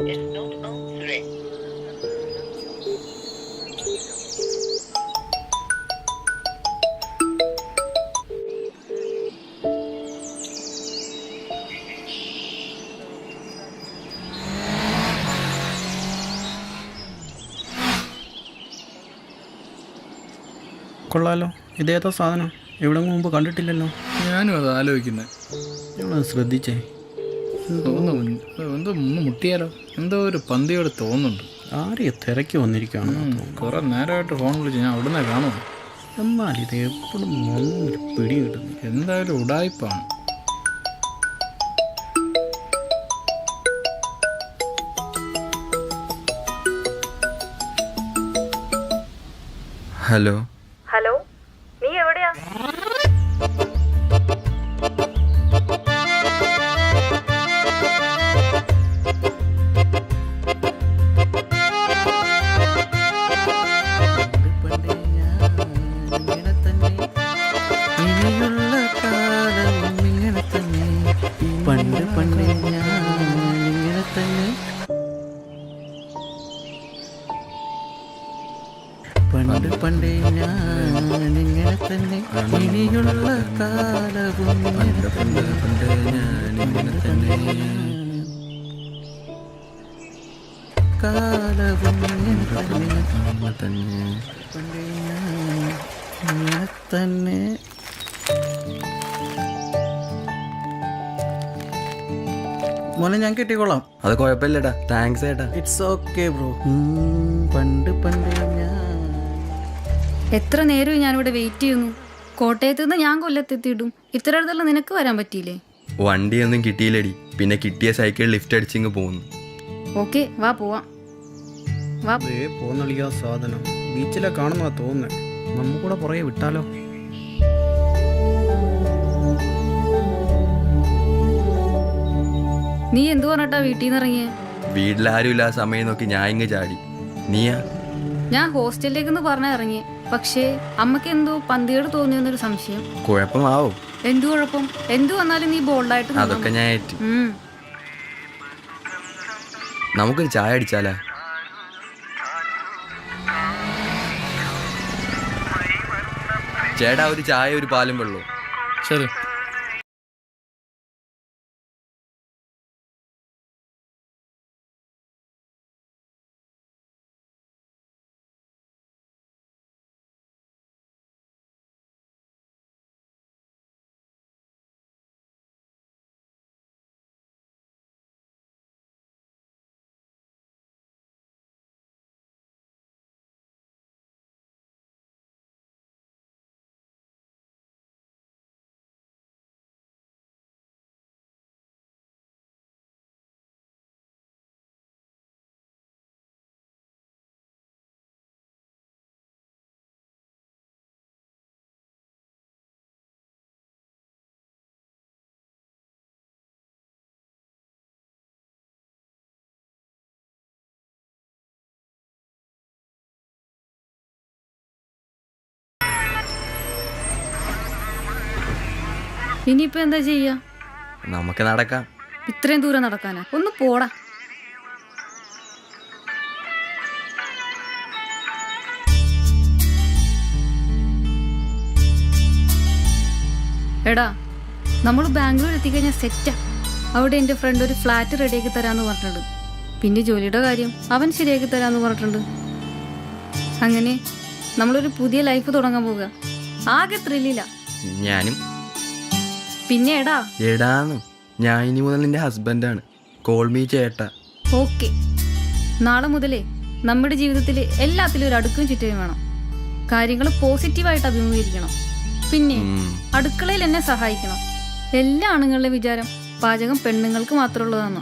is not answering. കൊള്ളാലോ, ഇതേതോ സാധനം ഇവിടെ മുമ്പ് കണ്ടിട്ടില്ലല്ലോ. ഞാനും അത് ആലോചിക്കുന്നത്. ഞങ്ങൾ ശ്രദ്ധിച്ചേ. എന്തോ ഒന്ന് മുട്ടിയാലോ, എന്തോ ഒരു പന്തിയോട് തോന്നുന്നുണ്ട്. ആരെയോ തിരക്കി വന്നിരിക്കുകയാണ്. കുറെ നേരമായിട്ട് ഫോൺ വിളിച്ച് ഞാൻ അവിടുന്ന് കാണുന്നു. എന്നാൽ ഇത് എപ്പോഴും ഒന്നൊരു പിടി കിട്ടുന്നു. എന്തായാലും ഉടായ്പാണ്. ഹലോ ഹലോ, നീ എവിടെയാ? പണ്ട് പണ്ട് ഞാനിങ്ങനെ തന്നെ, പണ്ട് പണ്ട് ഞാനിങ്ങനെ തന്നെ, ഇനിയുള്ള കാലവും പണ്ട് പണ്ട് പണ്ട് ഞാനിങ്ങനെ തന്നെ, കാലവും ഇങ്ങനെ തന്നെ, പണ്ട് ഞാനിങ്ങനെ തന്നെ. മോനെ ഞാൻ കിട്ടിക്കോളാം. അത് കുഴപ്പമില്ലടാ, താങ്ക്സ് ഏട്ടാ. It's okay bro. പണ്ട് പണ്ട് ഞാൻ എത്ര നേരവും ഞാനിവിടെ വെയിറ്റ് ചെയ്യുന്നു. കോട്ടയത്ത് നിന്ന് ഞാൻ കൊല്ലത്തെത്തിയിടും. ഇത്ര അടുത്തുള്ള നിനക്ക് വരാൻ പറ്റിയില്ലേ? വണ്ടിയൊന്നും കിട്ടിയില്ലടി, പിന്നെ കിട്ടിയ സൈക്കിൾ ലിഫ്റ്റ് അടിച്ചിങ്ങ് പോകുന്നു. ഓക്കെ, വാ പോവാം. വാ. പോന്നളിയാ സാധനം ബീച്ചിലെ കാണുന്നതാ തോന്നുന്നത്. നമുക്കൂടെ പുറകെ വിട്ടാലോ? നീ എന്തു പറഞ്ഞിട്ടാ വീട്ടിൽ നിന്ന് ഇറങ്ങിയേ? വീട്ടിലാരും ഇല്ല സമയം നോക്കി ഞാൻ ഇങ്ങ് ചാടി. നീയാ? ഞാൻ ഹോസ്റ്റലിലേക്ക് പറഞ്ഞാ ഇറങ്ങി. പക്ഷേ അമ്മക്ക് എന്തോ പന്തിയോട് തോന്നിയെന്നൊരു സംശയം. കുഴപ്പമാവോ? എന്തു കുഴപ്പം? എന്തു വന്നാലും നീ ബോൾഡായിട്ട് നിന്നോ. അതൊക്കെ ഞാൻ ഏറ്റ്. നമുക്കൊരു ചായ അടിച്ചാലാ? ചേട്ടാ, ഒരു ചായ ഒരു പാലും വെള്ളവും. ശരി. ഇനിയിപ്പോ എന്താ ചെയ്യാ? നമുക്ക് നടക്കാം. ഇത്രയും ദൂരം നടക്കാനാ? ഒന്ന് പോടാ. എടാ, നമ്മൾ ബാംഗ്ലൂർ എത്തിക്കഴിഞ്ഞാൽ സെറ്റാ. അവിടെ എൻ്റെ ഫ്രണ്ട് ഒരു ഫ്ലാറ്റ് റെഡിയാക്കി തരാന്ന് പറഞ്ഞിട്ടുണ്ട്. പിന്നെ ജോലിയുടെ കാര്യം അവൻ ശരിയാക്കി തരാന്ന് പറഞ്ഞിട്ടുണ്ട്. അങ്ങനെ നമ്മളൊരു പുതിയ ലൈഫ് തുടങ്ങാൻ പോവുക. ആകെ ത്രില്ലില്ല. ഞാനും. പിന്നെ എടാ, എടാന്ന് ഞാൻ ഇനി മുതൽ നിന്റെ ഹസ്ബൻഡാണ്. കോൾ മീ ചേട്ടാ. ഓക്കെ. നാളെ മുതലേ നമ്മുടെ ജീവിതത്തിൽ എല്ലാത്തിലും ഒരു അടുക്കും ചുറ്റയും വേണം. കാര്യങ്ങൾ പോസിറ്റീവായിട്ട് അഭിമുഖീകരിക്കണം. പിന്നെ അടുക്കളയിൽ എന്നെ സഹായിക്കണം. എല്ലാ ആണുങ്ങളുടെ വിചാരം പാചകം പെണ്ണുങ്ങൾക്ക് മാത്രമുള്ളതാണ്.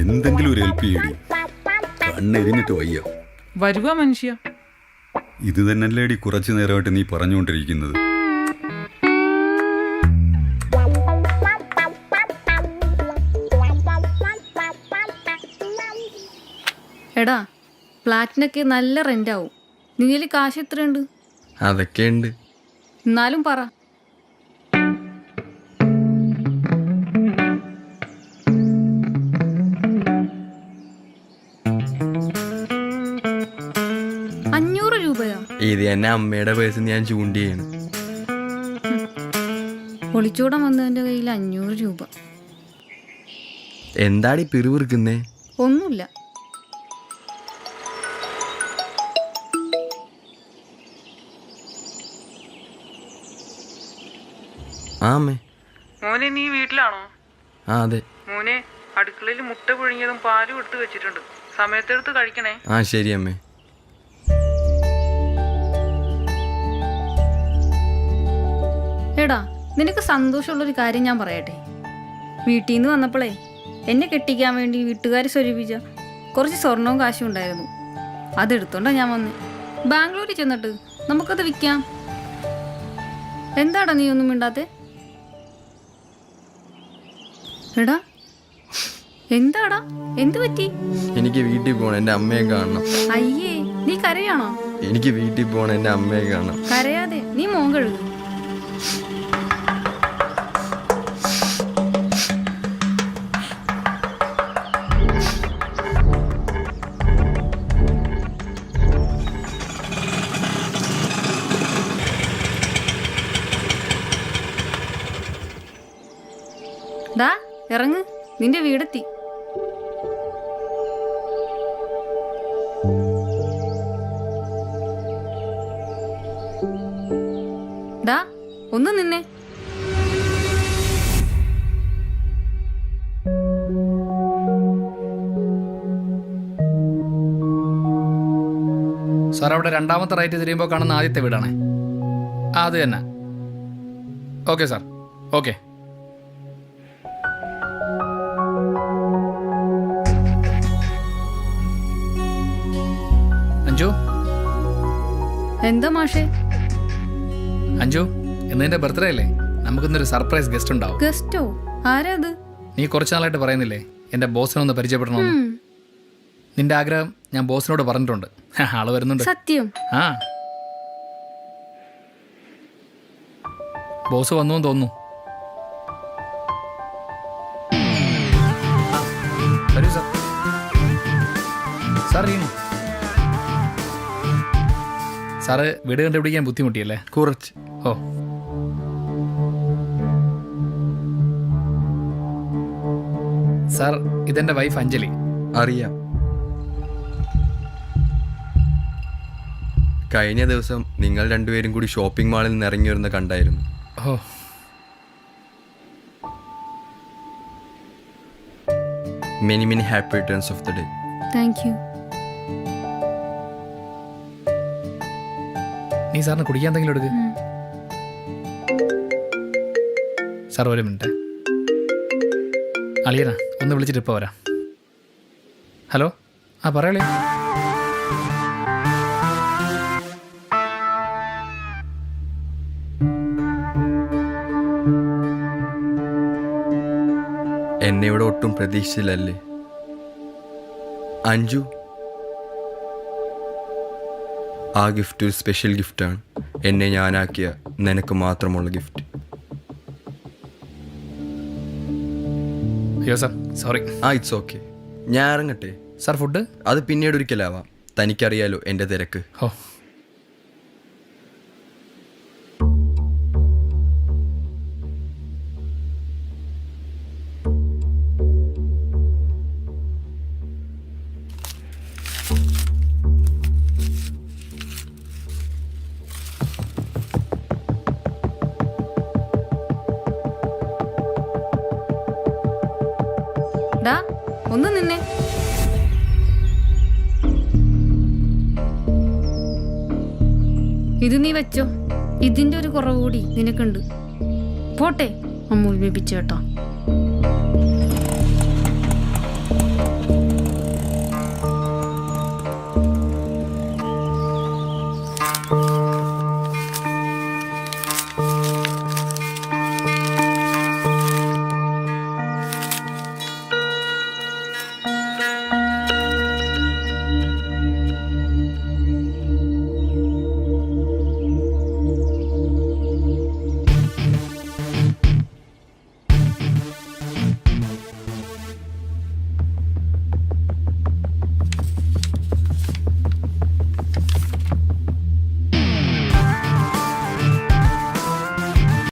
എന്തെങ്കിലും ഒരു ഹെൽപ്പ് ചെയ്യടി, കണ്ണെരിഞ്ഞിട്ട് വയ്യ. വരുക മനുഷ്യ. ഇത് തന്നെല്ലേടി കുറച്ചു നേരമായിട്ട് നീ പറഞ്ഞുകൊണ്ടിരിക്കുന്നത്. എടാ, ഫ്ലാറ്റിനൊക്കെ നല്ല റെന്റ് ആവും. നിന്നിൽ കാശ് എത്രയുണ്ട്? അതൊക്കെ ഉണ്ട്. എന്നാലും പറ. ഇത് തന്നെ അമ്മയുടെ പേഴ്സ് ഞാൻ ചൂണ്ടിയാണ്. ഒളിച്ചോടം വന്നവന്റെ കയ്യിൽ 500 രൂപ. എന്താടി പിറുവിറുക്കുന്നേ? ഒന്നുമില്ല. ആ അമ്മേ. മോനെ നീ വീട്ടിലാണോ? ആ അതെ. മോനെ അടുക്കളയിൽ മുട്ട പുഴുങ്ങിയതും പാലും എടുത്ത് വെച്ചിട്ടുണ്ട്, സമയത്തെടുത്ത് കഴിക്കണേ. ആ ശരി അമ്മേ. എടാ, നിനക്ക് സന്തോഷമുള്ളൊരു കാര്യം ഞാൻ പറയട്ടെ. വീട്ടിൽ നിന്ന് വന്നപ്പോഴേ എന്നെ കെട്ടിക്കാൻ വേണ്ടി വീട്ടുകാർ സ്വരൂപിച്ച കുറച്ച് സ്വർണവും കാശും ഉണ്ടായിരുന്നു. അതെടുത്തോണ്ടാ ഞാൻ വന്ന്. ബാംഗ്ലൂരിൽ ചെന്നിട്ട് നമുക്കത് വിൽക്കാം. എന്താടാ നീ ഒന്നും മിണ്ടാത്തെ? എടാ എന്താടാ, എന്തു പറ്റി? എനിക്ക് വീട്ടിൽ പോകണം, എൻ്റെ അമ്മയെ കാണണം. അയ്യേ, നീ കരയാണോ? എനിക്ക് വീട്ടിൽ പോകണം, എൻ്റെ അമ്മയെ കാണണം. കരയാതെ നീ മോൻ കഴുകു. ദാ ഇറങ്ങ്, നിന്റെ വീടെത്തി. ദാ ഒന്ന് നിന്നെ. സാർ അവിടെ രണ്ടാമത്തെ റൈറ്റ് തിരിയുമ്പോൾ കാണുന്ന ആദ്യത്തെ വീടാണേ. ആ അത് തന്നെ. Okay sir, okay. അഞ്ജു. എന്താ മാഷേ? അഞ്ജു, ഇന്ന് നിന്റെ ബർത്ത്ഡേ അല്ലേ? നമുക്കിന്നൊരു സർപ്രൈസ് ഗസ്റ്റ് ഉണ്ടാവും. ഗസ്റ്റോ? ആരാ അത്? നീ കുറച്ച് നാളായിട്ട് പറയുന്നില്ലേ എൻ്റെ ബോസിനെ ഒന്ന് പരിചയപ്പെടണമെന്ന്? നിന്റെ ആഗ്രഹം ഞാൻ ബോസിനോട് പറഞ്ഞിട്ടുണ്ട്. ആള് വരുന്നുണ്ട്. സത്യം? ആ, ബോസ് വന്നു എന്ന് തോന്നുന്നു. വരൂ സാർ. സാർ റീനു. സാറ് വീട് കണ്ടുപിടിക്കാൻ ബുദ്ധിമുട്ടിയല്ലേ? കുറച്ച്. ഓ, സാർ ഇതെൻ്റെ വൈഫ് അഞ്ജലി. അറിയാം. കഴിഞ്ഞ ദിവസം നിങ്ങൾ രണ്ടുപേരും കൂടി ഷോപ്പിംഗ് മാളിൽ നിന്ന് ഇറങ്ങി വരുന്ന കണ്ടായിരുന്നു. ഓ, many many happy returns of the day. Thank you. നീ സാറിന് കുടിക്കാൻ എന്തെങ്കിലും എടുക്ക്. സാർ ഒരു മിനിറ്റ്. അളിയനാ, ഒന്ന് വിളിച്ചിട്ട് ഇപ്പോൾ വരാം. ഹലോ, ആ പറയളേ. എന്നെ ഇവിടെ ഒട്ടും പ്രതീക്ഷിച്ചില്ലല്ലേ അഞ്ജു? ആ ഗിഫ്റ്റ് ഒരു സ്പെഷ്യൽ ഗിഫ്റ്റാണ്. എന്നെ ഞാനാക്കിയ നിനക്ക് മാത്രമുള്ള ഗിഫ്റ്റ്. അയ്യോ സാർ, സോറി. ആ ഇറ്റ്സ് ഓക്കെ. ഞാൻ ഇറങ്ങട്ടെ. Sir food? അത് പിന്നീട് ഒരിക്കലാവാം. തനിക്കറിയാലോ എൻ്റെ തിരക്ക്. ഓ, ഡാ ഒന്ന് നിന്നെ. ഇത് നീ വെച്ചോ. ഇതിന്റെ ഒരു കുറവ് കൂടി നിനക്കുണ്ട്. പോട്ടെ അമ്മ ഉത്ഭവിപ്പിച്ചു കേട്ടോ.